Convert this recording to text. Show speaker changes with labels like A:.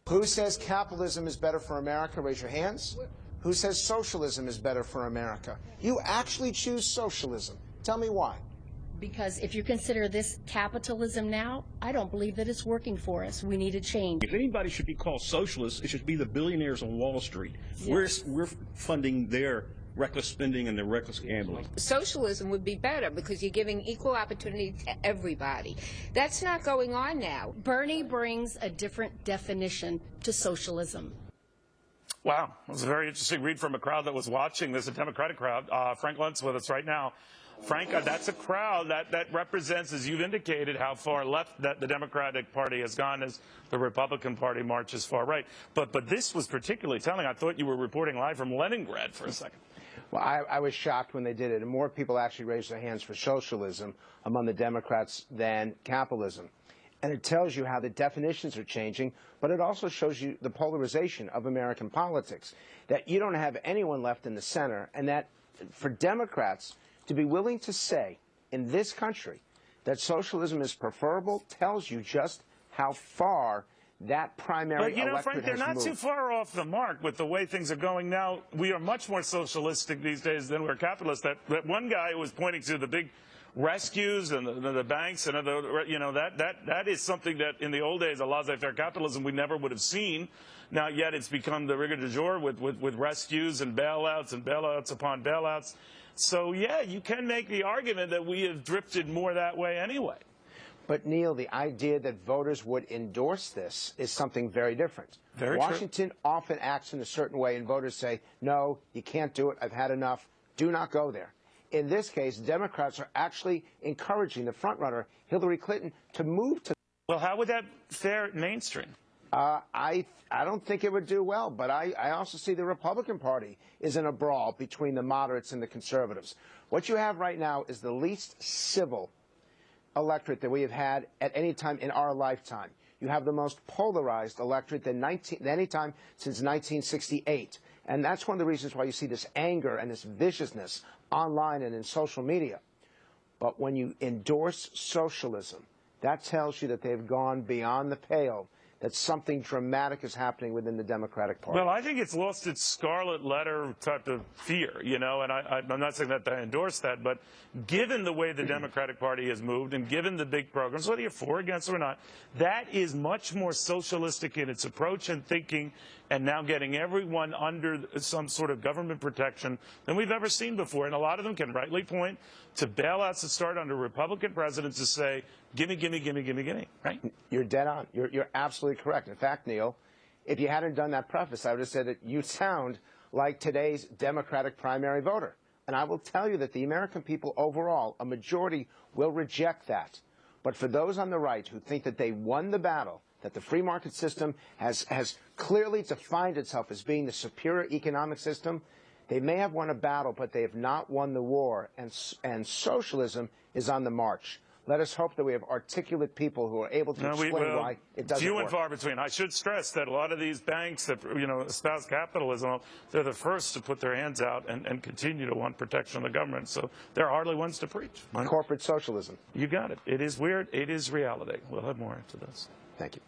A: Who says capitalism is better for America? Raise your hands. Who says socialism is better for America? You actually choose socialism. Tell me why.
B: Because if you consider this capitalism now, I don't believe that it's working for us. We need a change.
C: If anybody should be called socialist, it should be the billionaires on Wall Street. Yes. We're funding their reckless spending and their reckless gambling.
D: Socialism would be better because you're giving equal opportunity to everybody. That's not going on now.
B: Bernie brings a different definition to socialism.
E: Wow, it was a very interesting read from a crowd that was watching this, a Democratic crowd. Frank Luntz with us right now. Frank, that's a crowd that represents, as you've indicated, how far left that the Democratic Party has gone as the Republican Party marches far right. But this was particularly telling. I thought you were reporting live from Leningrad for a second.
A: Well, I was shocked when they did it, and more people actually raised their hands for socialism among the Democrats than capitalism. And it tells you how the definitions are changing, but it also shows you the polarization of American politics, that you don't have anyone left in the center, and that for Democrats to be willing to say in this country that socialism is preferable tells you just how far that primary
E: electorate has moved.
A: But,
E: Frank, they're not too far off the mark with the way things are going now. We are much more socialistic these days than we're capitalist. That one guy was pointing to the big rescues and the banks and that is something that in the old days of laissez-faire capitalism we never would have seen. Now yet it's become the rigueur du jour with rescues and bailouts upon bailouts. So yeah, you can make the argument that we have drifted more that way anyway.
A: But Neil, the idea that voters would endorse this is something very different. Washington often acts in a certain way and voters say, no, you can't do it, I've had enough, do not go there. In this case, Democrats are actually encouraging the frontrunner, Hillary Clinton, to move to.
E: Well, how would that fare mainstream?
A: I don't think it would do well, but I also see the Republican Party is in a brawl between the moderates and the conservatives. What you have right now is the least civil electorate that we have had at any time in our lifetime. You have the most polarized electorate than any time since 1968. And that's one of the reasons why you see this anger and this viciousness online and in social media. But when you endorse socialism, that tells you that they've gone beyond the pale, that something dramatic is happening within the Democratic Party.
E: Well, I think it's lost its scarlet letter type of fear, and I'm not saying that I endorse that, but given the way the Democratic Party has moved and given the big programs, whether you're for, against, or not, that is much more socialistic in its approach and thinking and now getting everyone under some sort of government protection than we've ever seen before. And a lot of them can rightly point to bailouts that start under Republican presidents to say, gimme, gimme, gimme, gimme, gimme, right?
A: You're dead on. You're absolutely correct. In fact, Neil, if you hadn't done that preface, I would have said that you sound like today's Democratic primary voter. And I will tell you that the American people overall, a majority, will reject that. But for those on the right who think that they won the battle, that the free market system has clearly defined itself as being the superior economic system, they may have won a battle, but they have not won the war, and socialism is on the march. Let us hope that we have articulate people who are able to explain why it doesn't work.
E: Few and far between. I should stress that a lot of these banks that espouse capitalism, they're the first to put their hands out and continue to want protection of the government. So they're hardly ones to preach.
A: Corporate socialism.
E: You got it. It is weird. It is reality. We'll have more into this.
A: Thank you.